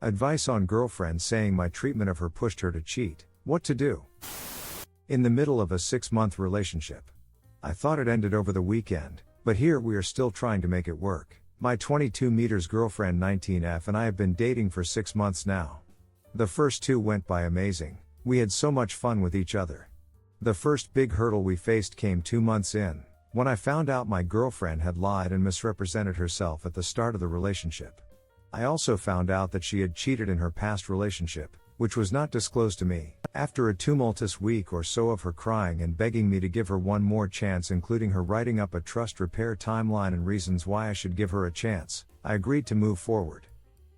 Advice on girlfriend saying my treatment of her pushed her to cheat. What to do? In the middle of a 6-month relationship. I thought it ended over the weekend, but here we are still trying to make it work. My 22 meters girlfriend 19F and I have been dating for 6 months now. The first 2 went by amazing. We had so much fun with each other. The first big hurdle we faced came 2 months in, when I found out my girlfriend had lied and misrepresented herself at the start of the relationship. I also found out that she had cheated in her past relationship, which was not disclosed to me. After a tumultuous week or so of her crying and begging me to give her one more chance, including her writing up a trust repair timeline and reasons why I should give her a chance, I agreed to move forward.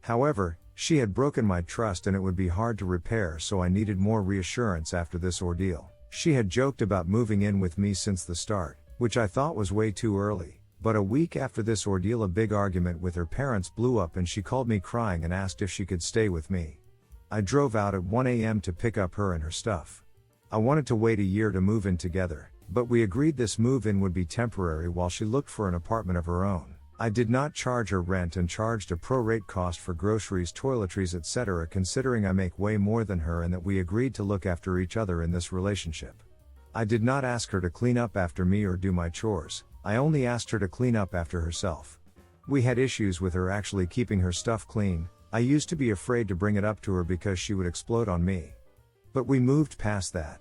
However, she had broken my trust and it would be hard to repair, so I needed more reassurance after this ordeal. She had joked about moving in with me since the start, which I thought was way too early, but a week after this ordeal a big argument with her parents blew up and she called me crying and asked if she could stay with me. I drove out at 1 a.m. to pick up her and her stuff. I wanted to wait a year to move in together, but we agreed this move-in would be temporary while she looked for an apartment of her own. I did not charge her rent and charged a pro-rate cost for groceries, toiletries, etc., considering I make way more than her and that we agreed to look after each other in this relationship. I did not ask her to clean up after me or do my chores. I only asked her to clean up after herself. We had issues with her actually keeping her stuff clean. I used to be afraid to bring it up to her because she would explode on me. But we moved past that.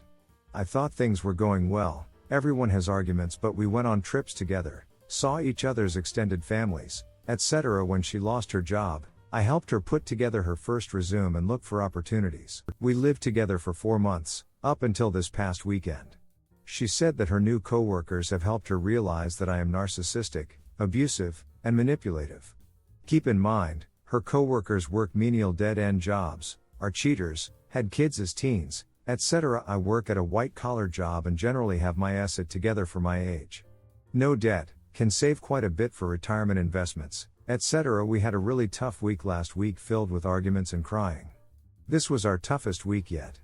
I thought things were going well. Everyone has arguments, but we went on trips together, saw each other's extended families, etc. When she lost her job, I helped her put together her first resume and look for opportunities. We lived together for 4 months, up until this past weekend. She said that her new coworkers have helped her realize that I am narcissistic, abusive, and manipulative. Keep in mind, her coworkers work menial dead-end jobs, are cheaters, had kids as teens, etc. I work at a white-collar job and generally have my asset together for my age. No debt, can save quite a bit for retirement investments, etc. We had a really tough week last week filled with arguments and crying. This was our toughest week yet.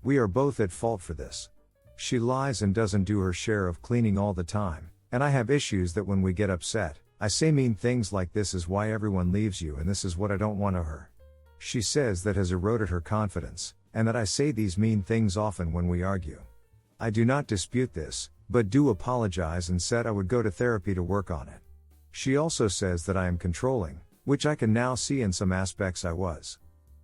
We are both at fault for this. She lies and doesn't do her share of cleaning all the time, and I have issues that when we get upset, I say mean things like "this is why everyone leaves you and this is what I don't want of her." She says that has eroded her confidence, and that I say these mean things often when we argue. I do not dispute this, but do apologize and said I would go to therapy to work on it. She also says that I am controlling, which I can now see in some aspects I was.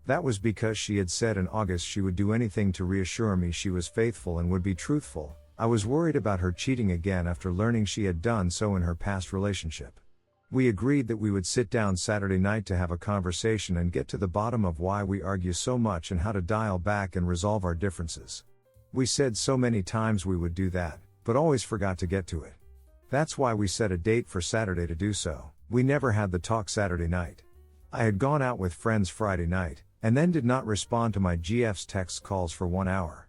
That was because she had said in August she would do anything to reassure me she was faithful and would be truthful. I was worried about her cheating again after learning she had done so in her past relationship. We agreed that we would sit down Saturday night to have a conversation and get to the bottom of why we argue so much and how to dial back and resolve our differences. We said so many times we would do that, but always forgot to get to it. That's why we set a date for Saturday to do so. We never had the talk Saturday night. I had gone out with friends Friday night, and then did not respond to my GF's text calls for 1 hour.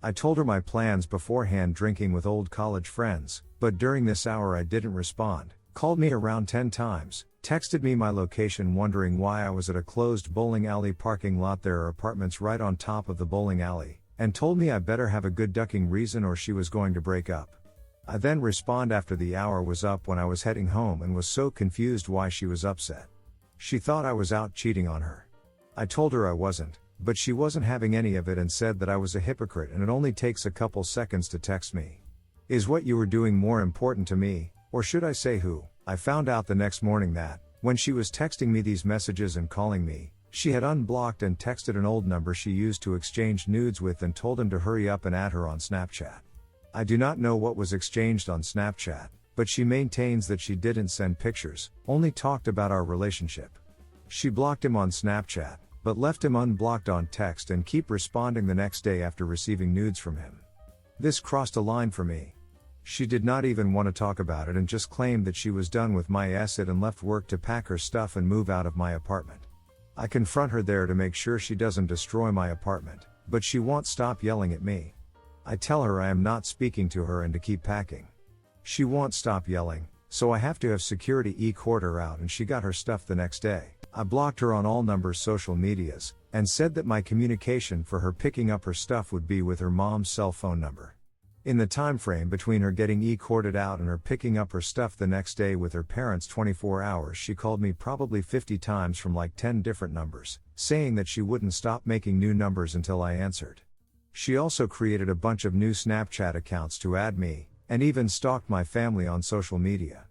I told her my plans beforehand, drinking with old college friends, but during this hour I didn't respond. Called me around 10 times, texted me my location wondering why I was at a closed bowling alley parking lot. There are apartments right on top of the bowling alley, and told me I better have a good ducking reason or she was going to break up. I then respond after the hour was up when I was heading home and was so confused why she was upset. She thought I was out cheating on her. I told her I wasn't, but she wasn't having any of it and said that I was a hypocrite and it only takes a couple seconds to text me. Is what you were doing more important to me? Or should I say who? I found out the next morning that, when she was texting me these messages and calling me, she had unblocked and texted an old number she used to exchange nudes with and told him to hurry up and add her on Snapchat. I do not know what was exchanged on Snapchat, but she maintains that she didn't send pictures, only talked about our relationship. She blocked him on Snapchat, but left him unblocked on text and keep responding the next day after receiving nudes from him. This crossed a line for me. She did not even want to talk about it and just claimed that she was done with my asset and left work to pack her stuff and move out of my apartment. I confront her there to make sure she doesn't destroy my apartment, but she won't stop yelling at me. I tell her I am not speaking to her and to keep packing. She won't stop yelling, so I have to have security escort her out, and she got her stuff the next day. I blocked her on all numbers, social medias, and said that my communication for her picking up her stuff would be with her mom's cell phone number. In the time frame between her getting e-corded out and her picking up her stuff the next day with her parents 24 hours, she called me probably 50 times from like 10 different numbers, saying that she wouldn't stop making new numbers until I answered. She also created a bunch of new Snapchat accounts to add me, and even stalked my family on social media.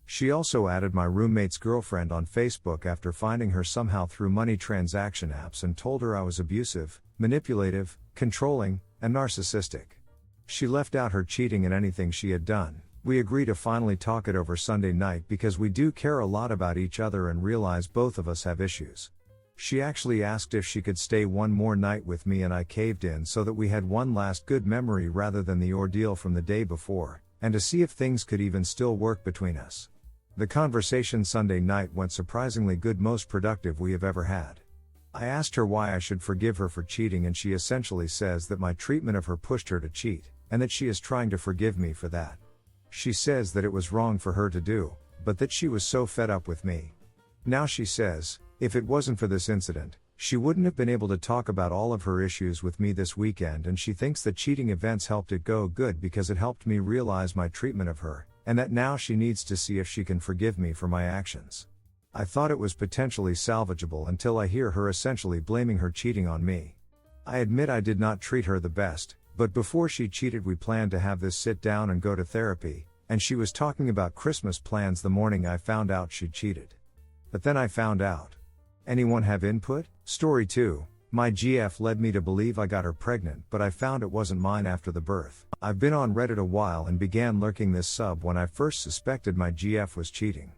She also added my roommate's girlfriend on Facebook after finding her somehow through money transaction apps and told her I was abusive, manipulative, controlling, and narcissistic. She left out her cheating and anything she had done. We agreed to finally talk it over Sunday night because we do care a lot about each other and realize both of us have issues. She actually asked if she could stay one more night with me and I caved in so that we had one last good memory rather than the ordeal from the day before, and to see if things could even still work between us. The conversation Sunday night went surprisingly good, most productive we have ever had. I asked her why I should forgive her for cheating and she essentially says that my treatment of her pushed her to cheat, and that she is trying to forgive me for that. She says that it was wrong for her to do, but that she was so fed up with me. Now she says, if it wasn't for this incident, she wouldn't have been able to talk about all of her issues with me this weekend, and she thinks that cheating events helped it go good because it helped me realize my treatment of her, and that now she needs to see if she can forgive me for my actions. I thought it was potentially salvageable until I hear her essentially blaming her cheating on me. I admit I did not treat her the best, but before she cheated we planned to have this sit down and go to therapy, and she was talking about Christmas plans the morning I found out she cheated. But then I found out. Anyone have input? Story 2. My GF led me to believe I got her pregnant, but I found it wasn't mine after the birth. I've been on Reddit a while and began lurking this sub when I first suspected my GF was cheating.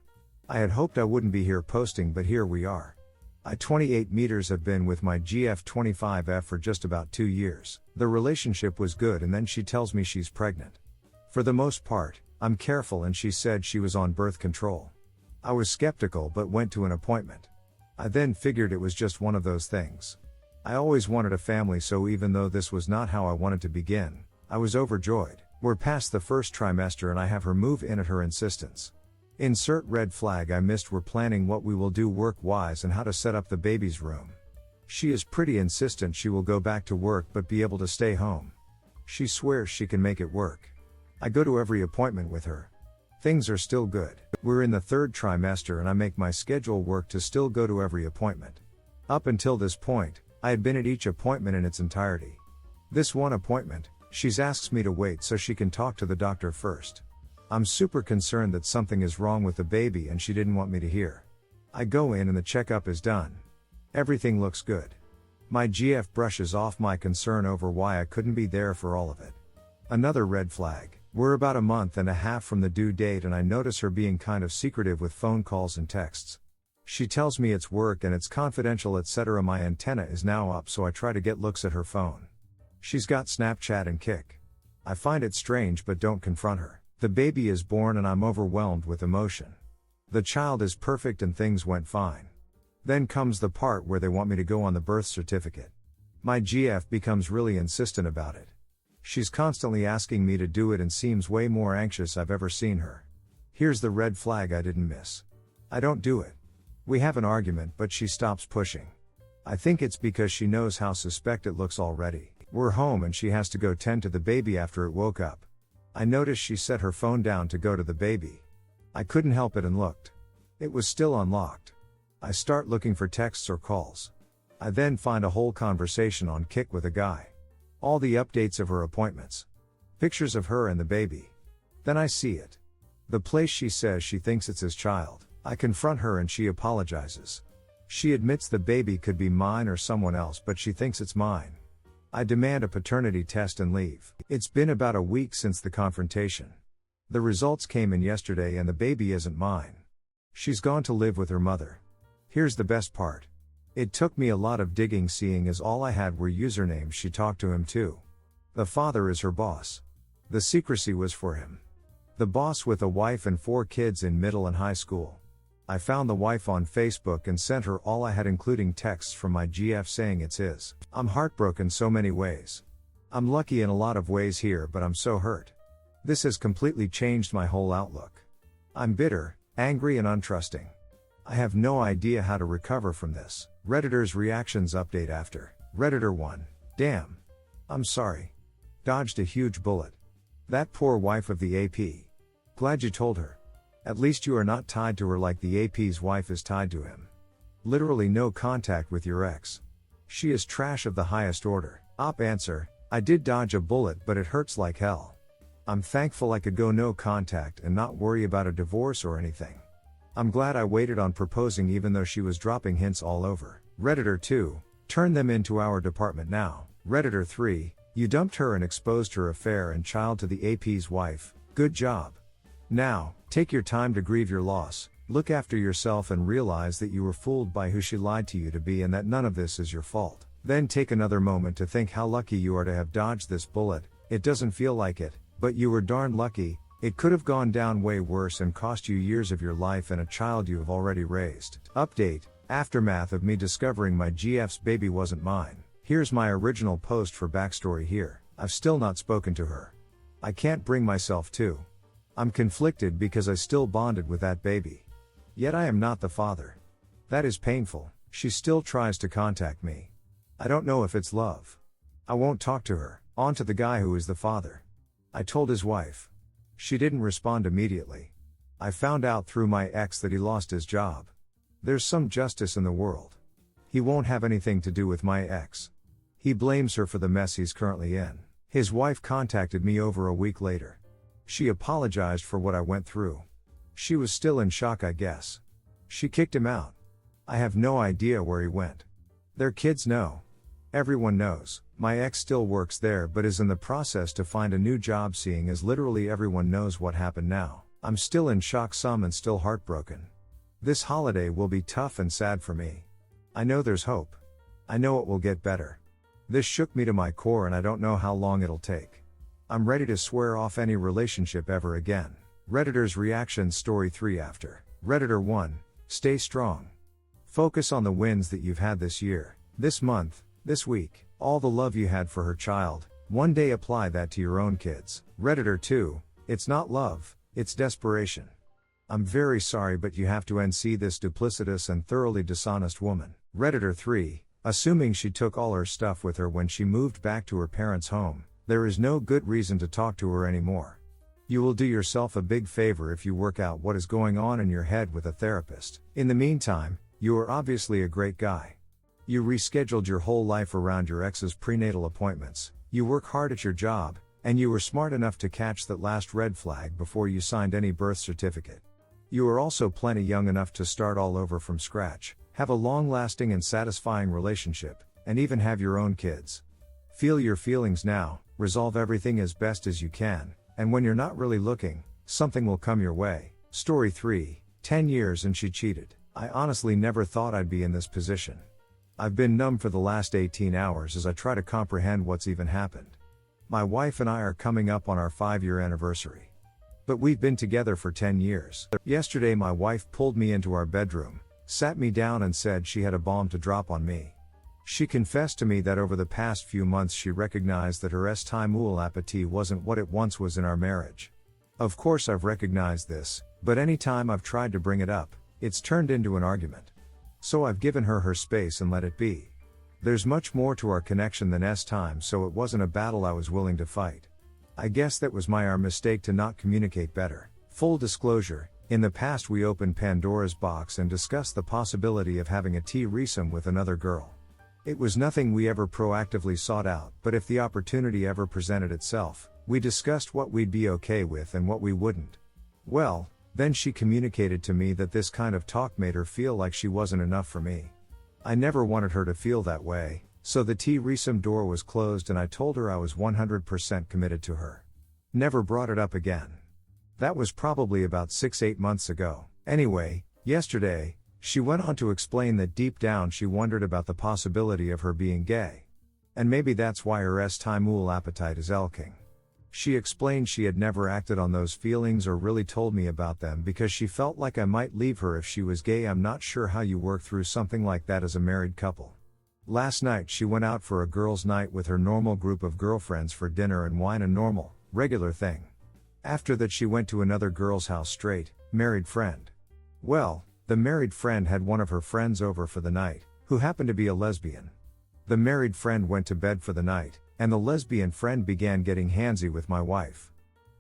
I had hoped I wouldn't be here posting, but here we are. I 28 meters have been with my GF 25F for just about 2 years. The relationship was good and then she tells me she's pregnant. For the most part, I'm careful and she said she was on birth control. I was skeptical but went to an appointment. I then figured it was just one of those things. I always wanted a family, so even though this was not how I wanted to begin, I was overjoyed. We're past the first trimester and I have her move in at her insistence. Insert red flag. I missed. We're planning what we will do work-wise and how to set up the baby's room. She is pretty insistent she will go back to work but be able to stay home. She swears she can make it work. I go to every appointment with her. Things are still good. We're in the 3rd trimester and I make my schedule work to still go to every appointment. Up until this point, I had been at each appointment in its entirety. This one appointment, she's asks me to wait so she can talk to the doctor first. I'm super concerned that something is wrong with the baby and she didn't want me to hear. I go in and the checkup is done. Everything looks good. My GF brushes off my concern over why I couldn't be there for all of it. Another red flag. We're about a month and a half from the due date and I notice her being kind of secretive with phone calls and texts. She tells me it's work and it's confidential, etc. My antenna is now up, so I try to get looks at her phone. She's got Snapchat and Kik. I find it strange but don't confront her. The baby is born and I'm overwhelmed with emotion. The child is perfect and things went fine. Then comes the part where they want me to go on the birth certificate. My GF becomes really insistent about it. She's constantly asking me to do it and seems way more anxious I've ever seen her. Here's the red flag I didn't miss. I don't do it. We have an argument but she stops pushing. I think it's because she knows how suspect it looks already. We're home and she has to go tend to the baby after it woke up. I noticed she set her phone down to go to the baby. I couldn't help it and looked. It was still unlocked. I start looking for texts or calls. I then find a whole conversation on Kik with a guy. All the updates of her appointments. Pictures of her and the baby. Then I see it. The place she says she thinks it's his child. I confront her and she apologizes. She admits the baby could be mine or someone else, but she thinks it's mine. I demand a paternity test and leave. It's been about a week since the confrontation. The results came in yesterday and the baby isn't mine. She's gone to live with her mother. Here's the best part. It took me a lot of digging, seeing as all I had were usernames she talked to him too. The father is her boss. The secrecy was for him. The boss with a wife and 4 kids in middle and high school. I found the wife on Facebook and sent her all I had, including texts from my GF saying it's his. I'm heartbroken so many ways. I'm lucky in a lot of ways here, but I'm so hurt. This has completely changed my whole outlook. I'm bitter, angry and untrusting. I have no idea how to recover from this. Redditor's reactions update after. Redditor 1. Damn. I'm sorry. Dodged a huge bullet. That poor wife of the AP. Glad you told her. At least you are not tied to her like the AP's wife is tied to him. Literally no contact with your ex. She is trash of the highest order. Op answer, I did dodge a bullet but it hurts like hell. I'm thankful I could go no contact and not worry about a divorce or anything. I'm glad I waited on proposing even though she was dropping hints all over. Redditor 2, turn them into our department now. Redditor 3, you dumped her and exposed her affair and child to the AP's wife, good job. Now, take your time to grieve your loss, look after yourself and realize that you were fooled by who she lied to you to be and that none of this is your fault. Then take another moment to think how lucky you are to have dodged this bullet. It doesn't feel like it, but you were darn lucky. It could have gone down way worse and cost you years of your life and a child you have already raised. Update, aftermath of me discovering my GF's baby wasn't mine. Here's my original post for backstory here. I've still not spoken to her. I can't bring myself to. I'm conflicted because I still bonded with that baby. Yet I am not the father. That is painful. She still tries to contact me. I don't know if it's love. I won't talk to her. On to the guy who is the father. I told his wife. She didn't respond immediately. I found out through my ex that he lost his job. There's some justice in the world. He won't have anything to do with my ex. He blames her for the mess he's currently in. His wife contacted me over a week later. She apologized for what I went through. She was still in shock, I guess. She kicked him out. I have no idea where he went. Their kids know. Everyone knows. My ex still works there but is in the process to find a new job, seeing as literally everyone knows what happened now. I'm still in shock some and still heartbroken. This holiday will be tough and sad for me. I know there's hope. I know it will get better. This shook me to my core and I don't know how long it'll take. I'm ready to swear off any relationship ever again. Redditor's reaction story 3 after. Redditor 1, stay strong. Focus on the wins that you've had this year, this month, this week, all the love you had for her child. One day apply that to your own kids. Redditor 2, it's not love, it's desperation. I'm very sorry but you have to NC this duplicitous and thoroughly dishonest woman. Redditor 3, assuming she took all her stuff with her when she moved back to her parents' home, there is no good reason to talk to her anymore. You will do yourself a big favor if you work out what is going on in your head with a therapist. In the meantime, you are obviously a great guy. You rescheduled your whole life around your ex's prenatal appointments, you work hard at your job, and you were smart enough to catch that last red flag before you signed any birth certificate. You are also plenty young enough to start all over from scratch, have a long-lasting and satisfying relationship, and even have your own kids. Feel your feelings now, resolve everything as best as you can, and when you're not really looking, something will come your way. Story 3, 10 years and she cheated. I honestly never thought I'd be in this position. I've been numb for the last 18 hours as I try to comprehend what's even happened. My wife and I are coming up on our 5-year anniversary. But we've been together for 10 years. Yesterday my wife pulled me into our bedroom, sat me down and said she had a bomb to drop on me. She confessed to me that over the past few months she recognized that her time apathy wasn't what it once was in our marriage. Of course I've recognized this, but any time I've tried to bring it up, it's turned into an argument. So I've given her space and let it be. There's much more to our connection than time, so it wasn't a battle I was willing to fight. I guess that was our mistake to not communicate better. Full disclosure, in the past we opened Pandora's box and discussed the possibility of having a threesome with another girl. It was nothing we ever proactively sought out, but if the opportunity ever presented itself, we discussed what we'd be okay with and what we wouldn't. Well, then she communicated to me that this kind of talk made her feel like she wasn't enough for me. I never wanted her to feel that way, so the threesome door was closed and I told her I was 100% committed to her. Never brought it up again. That was probably about 6-8 months ago. Anyway, yesterday, she went on to explain that deep down she wondered about the possibility of her being gay. And maybe that's why her time appetite is elking. She explained she had never acted on those feelings or really told me about them because she felt like I might leave her if she was gay. I'm not sure how you work through something like that as a married couple. Last night she went out for a girls' night with her normal group of girlfriends for dinner and wine, a normal, regular thing. After that she went to another girl's house, straight, married friend. Well, the married friend had one of her friends over for the night, who happened to be a lesbian. The married friend went to bed for the night, and the lesbian friend began getting handsy with my wife.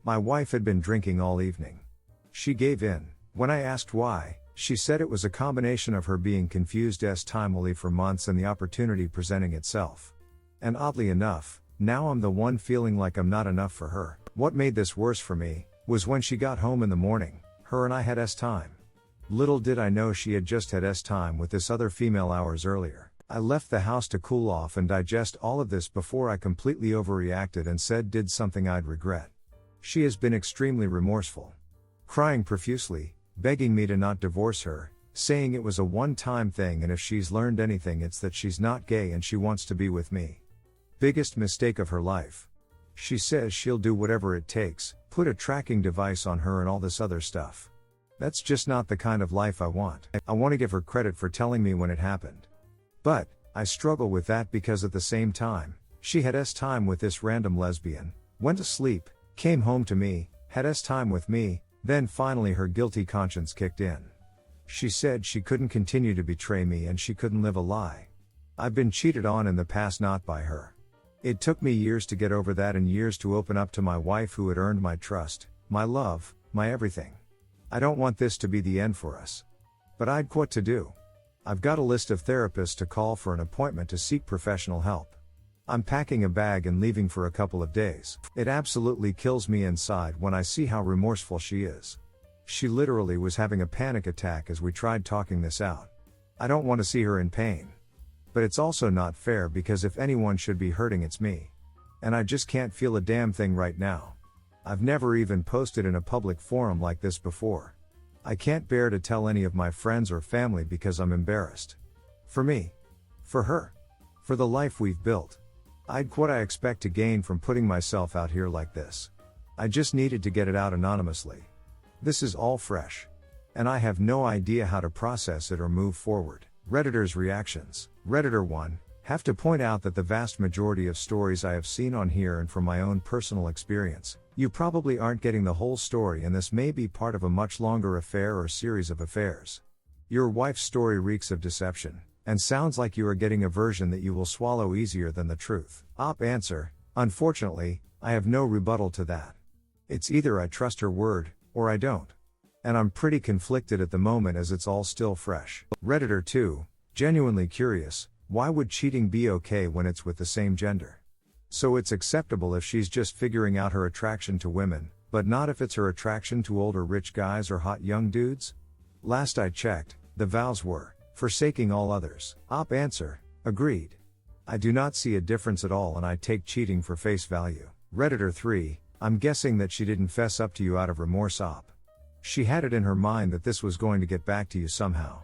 My wife had been drinking all evening. She gave in. When I asked why, she said it was a combination of her being confused timely for months and the opportunity presenting itself. And oddly enough, now I'm the one feeling like I'm not enough for her. What made this worse for me was when she got home in the morning, her and I had time. Little did I know she had just had time with this other female hours earlier. I left the house to cool off and digest all of this before I completely overreacted and did something I'd regret. She has been extremely remorseful. Crying profusely, begging me to not divorce her, saying it was a one-time thing and if she's learned anything it's that she's not gay and she wants to be with me. Biggest mistake of her life. She says she'll do whatever it takes, put a tracking device on her and all this other stuff. That's just not the kind of life I want. I want to give her credit for telling me when it happened. But, I struggle with that because at the same time, she had time with this random lesbian, went to sleep, came home to me, had time with me, then finally her guilty conscience kicked in. She said she couldn't continue to betray me and she couldn't live a lie. I've been cheated on in the past, not by her. It took me years to get over that and years to open up to my wife who had earned my trust, my love, my everything. I don't want this to be the end for us. But I'd what to do. I've got a list of therapists to call for an appointment to seek professional help. I'm packing a bag and leaving for a couple of days. It absolutely kills me inside when I see how remorseful she is. She literally was having a panic attack as we tried talking this out. I don't want to see her in pain. But it's also not fair because if anyone should be hurting it's me. And I just can't feel a damn thing right now. I've never even posted in a public forum like this before. I can't bear to tell any of my friends or family because I'm embarrassed. For me. For her. For the life we've built. What I expect to gain from putting myself out here like this. I just needed to get it out anonymously. This is all fresh. And I have no idea how to process it or move forward. Redditors' reactions. Redditor 1, have to point out that the vast majority of stories I have seen on here and from my own personal experience, you probably aren't getting the whole story and this may be part of a much longer affair or series of affairs. Your wife's story reeks of deception, and sounds like you are getting a version that you will swallow easier than the truth. Op answer, unfortunately, I have no rebuttal to that. It's either I trust her word, or I don't. And I'm pretty conflicted at the moment as it's all still fresh. Redditor 2, genuinely curious, why would cheating be okay when it's with the same gender? So it's acceptable if she's just figuring out her attraction to women, but not if it's her attraction to older rich guys or hot young dudes? Last I checked, the vows were, forsaking all others. Op answer, agreed. I do not see a difference at all and I take cheating for face value. Redditor 3, I'm guessing that she didn't fess up to you out of remorse. Op. She had it in her mind that this was going to get back to you somehow.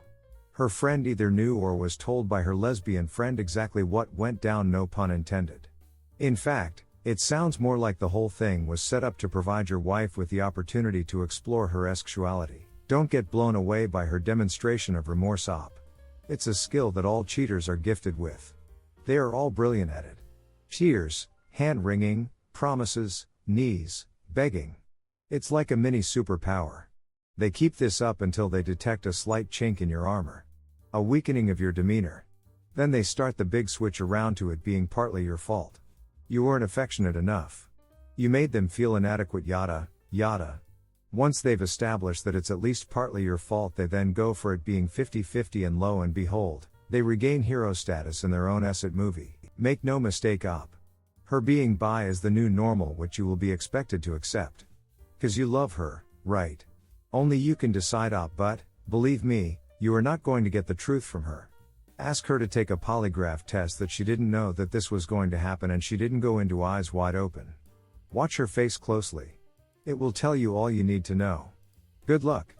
Her friend either knew or was told by her lesbian friend exactly what went down, no pun intended. In fact, it sounds more like the whole thing was set up to provide your wife with the opportunity to explore her sexuality. Don't get blown away by her demonstration of remorse. Op. It's a skill that all cheaters are gifted with. They are all brilliant at it. Tears, hand-wringing, promises, knees, begging. It's like a mini superpower. They keep this up until they detect a slight chink in your armor. A weakening of your demeanor. Then they start the big switch around to it being partly your fault. You weren't affectionate enough. You made them feel inadequate, yada, yada. Once they've established that it's at least partly your fault, they then go for it being 50-50 and lo and behold, they regain hero status in their own asset movie. Make no mistake, Op. Her being bi is the new normal which you will be expected to accept. 'Cause you love her, right? Only you can decide, Op, but, believe me, you are not going to get the truth from her. Ask her to take a polygraph test that she didn't know that this was going to happen and she didn't go into eyes wide open. Watch her face closely. It will tell you all you need to know. Good luck.